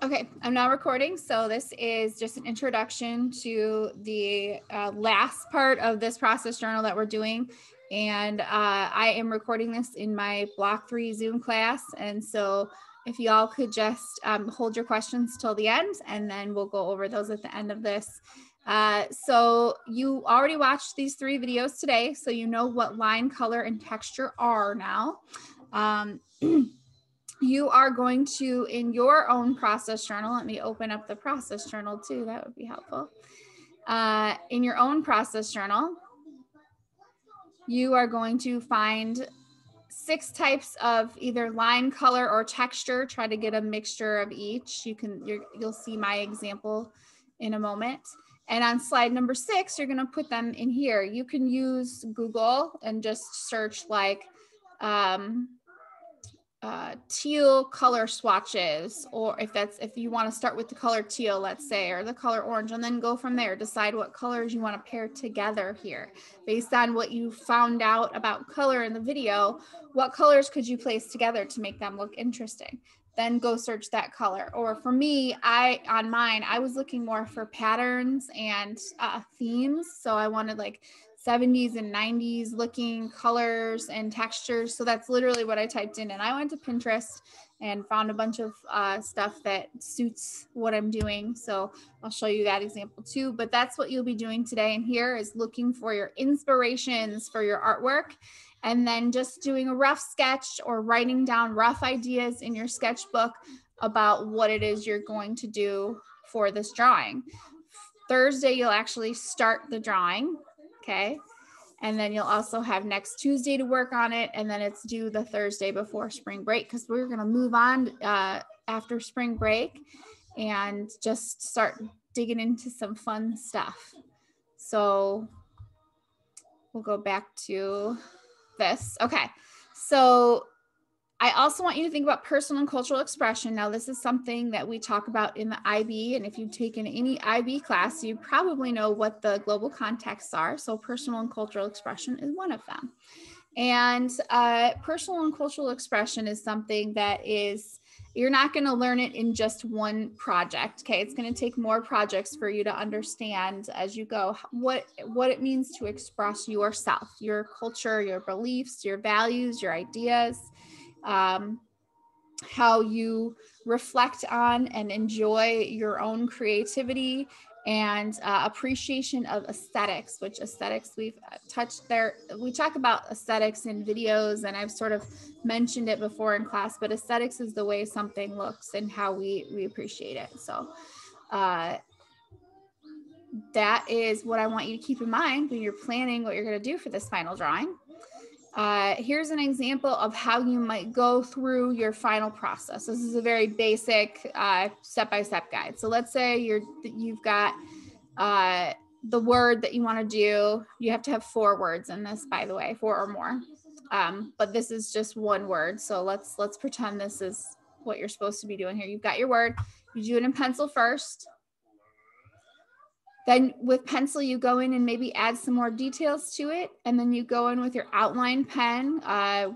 Okay, I'm now recording. So this is just an introduction to the last part of this process journal that we're doing. And I am recording this in my Block 3 Zoom class. And so if y'all could just hold your questions till the end, and then we'll go over those at the end of this. So you already watched these 3 videos today, so you know what line, color, and texture are now. You are going to, in your own process journal, let me open up the process journal too, that would be helpful. In your own process journal, you are going to find 6 types of either line, color, or texture. Try to get a mixture of each. You'll see my example in a moment. And on slide number 6, you're going to put them in here. You can use Google and just search like teal color swatches, or if you want to start with the color teal, let's say, or the color orange, and then go from there. Decide what colors you want to pair together here based on what you found out about color in the video. What colors could you place together to make them look interesting? Then go search that color. Or for me, on mine, I was looking more for patterns and themes. So I wanted like 70s and 90s looking colors and textures. So that's literally what I typed in. And I went to Pinterest and found a bunch of stuff that suits what I'm doing. So I'll show you that example too. But that's what you'll be doing today. And here is looking for your inspirations for your artwork, and then just doing a rough sketch or writing down rough ideas in your sketchbook about what it is you're going to do for this drawing. Thursday, you'll actually start the drawing. Okay. And then you'll also have next Tuesday to work on it. And then it's due the Thursday before spring break, because we're going to move on after spring break and just start digging into some fun stuff. So we'll go back to this. Okay. So I also want you to think about personal and cultural expression. Now, this is something that we talk about in the IB, and if you've taken any IB class, you probably know what the global contexts are. So personal and cultural expression is one of them. And personal and cultural expression is something that you're not going to learn it in just one project. Okay. It's going to take more projects for you to understand as you go what it means to express yourself, your culture, your beliefs, your values, your ideas. How you reflect on and enjoy your own creativity, and appreciation of aesthetics, which aesthetics we've touched there. We talk about aesthetics in videos, and I've sort of mentioned it before in class, but aesthetics is the way something looks and how we appreciate it. So that is what I want you to keep in mind when you're planning what you're going to do for this final drawing. Here's an example of how you might go through your final process. This is a very basic step-by-step guide. So let's say you've got the word that you want to do. You have to have 4 words in this, by the way, 4 or more. But this is just one word. So let's pretend this is what you're supposed to be doing here. You've got your word. You do it in pencil first. Then with pencil, you go in and maybe add some more details to it. And then you go in with your outline pen.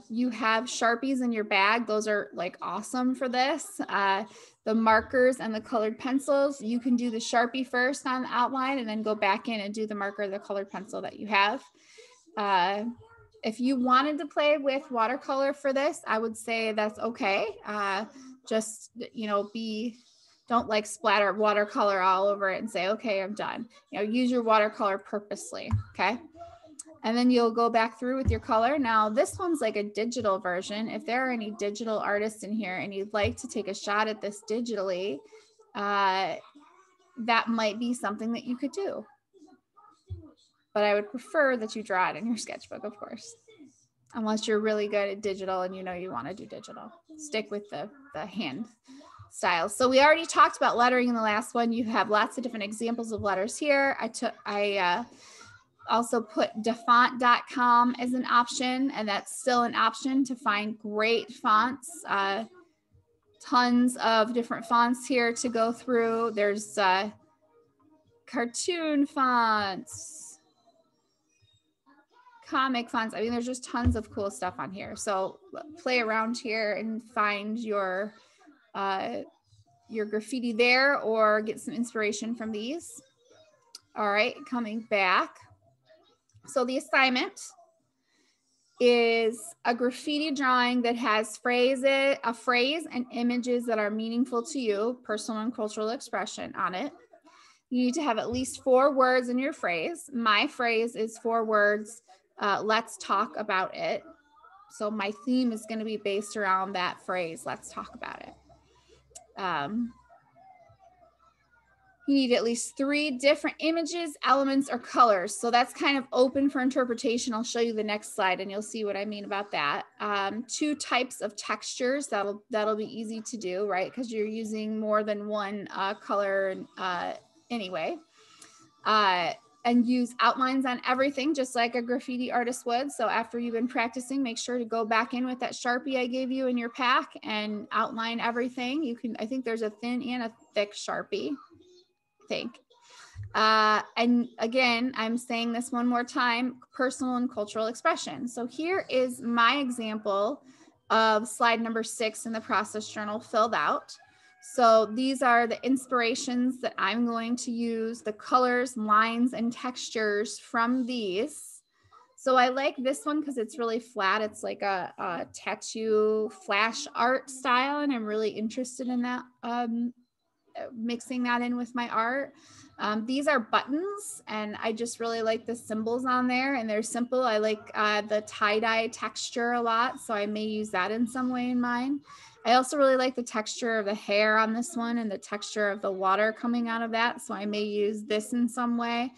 You have Sharpies in your bag. Those are like awesome for this. The markers and the colored pencils, you can do the Sharpie first on the outline and then go back in and do the marker, the colored pencil that you have. If you wanted to play with watercolor for this, I would say that's okay. Just, don't like splatter watercolor all over it and say, okay, I'm done. Use your watercolor purposely, okay? And then you'll go back through with your color. Now, this one's like a digital version. If there are any digital artists in here and you'd like to take a shot at this digitally, that might be something that you could do. But I would prefer that you draw it in your sketchbook, of course, unless you're really good at digital and you want to do digital. Stick with the hand styles. So we already talked about lettering in the last one. You have lots of different examples of letters here. I also put dafont.com as an option, and that's still an option to find great fonts. Tons of different fonts here to go through. There's cartoon fonts, comic fonts. I mean, there's just tons of cool stuff on here. So play around here and find your your graffiti there or get some inspiration from these. All right, coming back. So the assignment is a graffiti drawing that has a phrase and images that are meaningful to you, personal and cultural expression on it. You need to have at least 4 words in your phrase. My phrase is 4 words, let's talk about it. So my theme is going to be based around that phrase, let's talk about it. You need at least 3 different images, elements, or colors. So that's kind of open for interpretation. I'll show you the next slide and you'll see what I mean about that. 2 types of textures, that'll be easy to do, right? Because you're using more than one color anyway. And use outlines on everything, just like a graffiti artist would. So after you've been practicing, make sure to go back in with that Sharpie I gave you in your pack and outline everything. You can, I think there's a thin and a thick Sharpie, I think. And again, I'm saying this one more time, personal and cultural expression. So here is my example of slide number 6 in the process journal filled out. So these are the inspirations that I'm going to use, the colors, lines, and textures from these. So I like this one because it's really flat. It's like a tattoo flash art style, and I'm really interested in that, mixing that in with my art. These are buttons, and I just really like the symbols on there, and they're simple. I like the tie-dye texture a lot, so I may use that in some way in mine. I also really like the texture of the hair on this one and the texture of the water coming out of that, so I may use this in some way.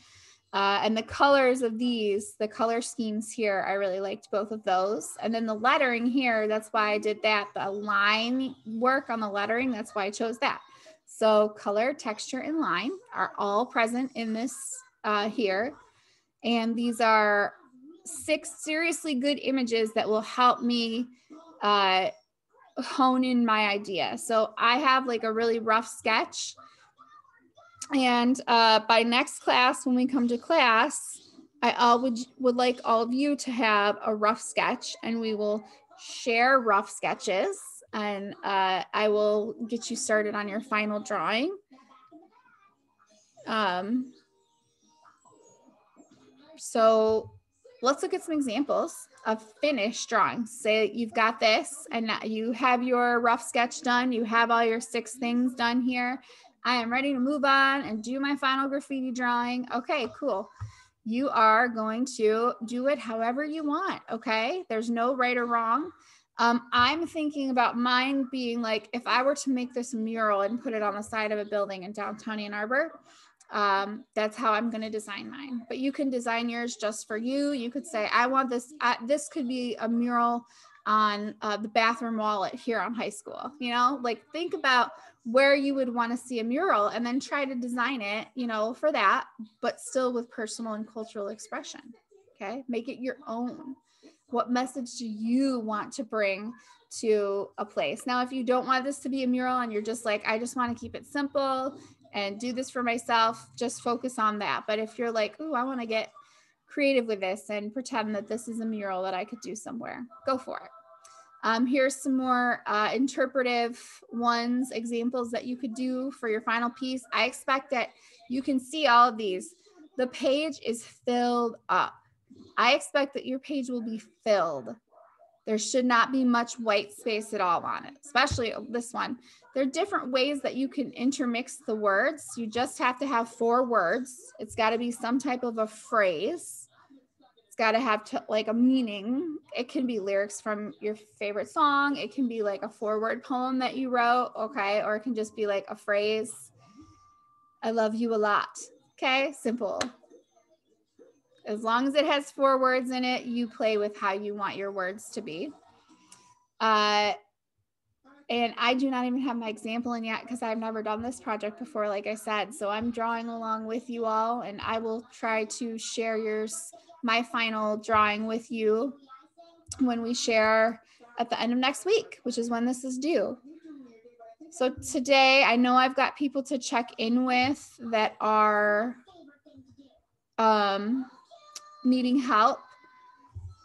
And the colors of these, the color schemes here, I really liked both of those. And then the lettering here, that's why I did that. The line work on the lettering, that's why I chose that. So color, texture, and line are all present in this here. And these are 6 seriously good images that will help me hone in my idea. So I have like a really rough sketch. And by next class, when we come to class, I would like all of you to have a rough sketch, and we will share rough sketches, and I will get you started on your final drawing. So let's look at some examples of finished drawings. Say you've got this and you have your rough sketch done. You have all your 6 things done here. I am ready to move on and do my final graffiti drawing. Okay, cool. You are going to do it however you want, okay? There's no right or wrong. I'm thinking about mine being like, if I were to make this mural and put it on the side of a building in downtown Ann Arbor, that's how I'm going to design mine. But you can design yours just for you. You could say, I want this, this could be a mural on the bathroom wall here on high school, you know, like think about where you would want to see a mural and then try to design it, you know, for that, but still with personal and cultural expression. Okay. Make it your own. What message do you want to bring to a place? Now, if you don't want this to be a mural and you're just like, I just want to keep it simple and do this for myself, just focus on that. But if you're like, ooh, I want to get creative with this and pretend that this is a mural that I could do somewhere, go for it. Here's some more interpretive ones, examples that you could do for your final piece. I expect that you can see all of these. The page is filled up. I expect that your page will be filled. There should not be much white space at all on it, especially this one. There are different ways that you can intermix the words. You just have to have 4 words. It's got to be some type of a phrase. It's got to have like a meaning. It can be lyrics from your favorite song. It can be like a 4-word poem that you wrote, okay? Or it can just be like a phrase. I love you a lot, okay? Simple. As long as it has 4 words in it, you play with how you want your words to be. And I do not even have my example in yet because I've never done this project before, like I said. So I'm drawing along with you all, and I will try to share my final drawing with you when we share at the end of next week, which is when this is due. So today, I know I've got people to check in with that are needing help.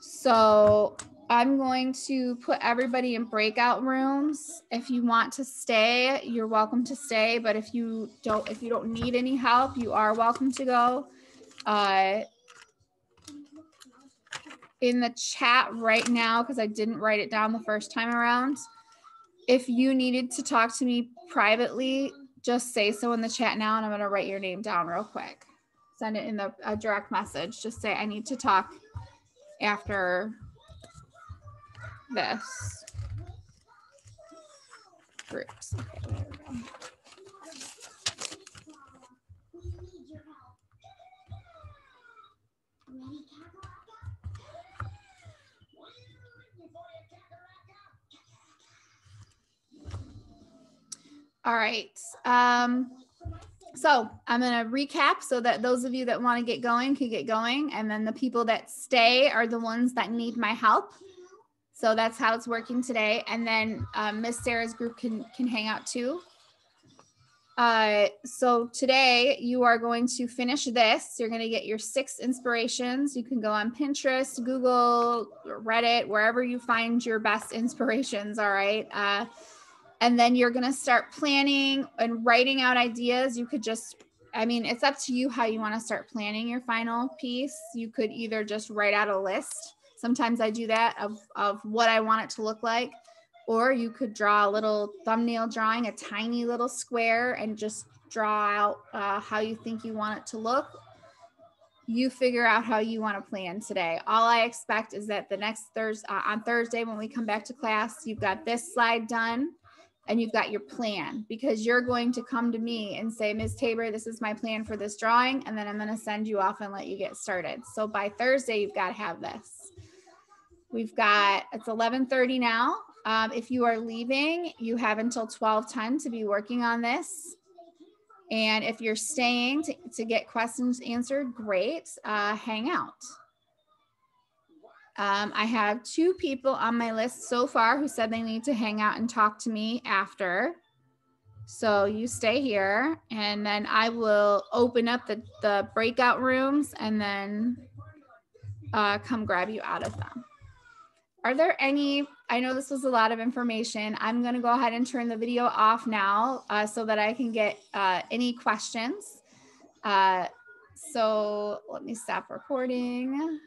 So I'm going to put everybody in breakout rooms. If you want to stay, you're welcome to stay. But if you don't need any help, you are welcome to go. In the chat right now, because I didn't write it down the first time around, if you needed to talk to me privately, just say so in the chat now, and I'm going to write your name down real quick. Send it in a direct message. Just say, I need to talk after this. Groups. Okay, there we go. All right. So I'm going to recap so that those of you that want to get going can get going. And then the people that stay are the ones that need my help. So that's how it's working today. And then Miss Sarah's group can hang out too. So today you are going to finish this. You're going to get your 6 inspirations. You can go on Pinterest, Google, Reddit, wherever you find your best inspirations. All right. And then you're going to start planning and writing out ideas. You could just, I mean, it's up to you how you want to start planning your final piece. You could either just write out a list. Sometimes I do that of what I want it to look like. Or you could draw a little thumbnail drawing, a tiny little square, and just draw out how you think you want it to look. You figure out how you want to plan today. All I expect is that the next on Thursday, when we come back to class, you've got this slide done and you've got your plan, because you're going to come to me and say, Ms. Tabor, this is my plan for this drawing. And then I'm going to send you off and let you get started. So by Thursday, you've got to have this. It's 11:30 now. If you are leaving, you have until 12:10 to be working on this. And if you're staying to get questions answered, great, hang out. I have 2 people on my list so far who said they need to hang out and talk to me after. So you stay here, and then I will open up the breakout rooms and then come grab you out of them. Are there any, I know this was a lot of information. I'm going to go ahead and turn the video off now so that I can get any questions. So let me stop recording.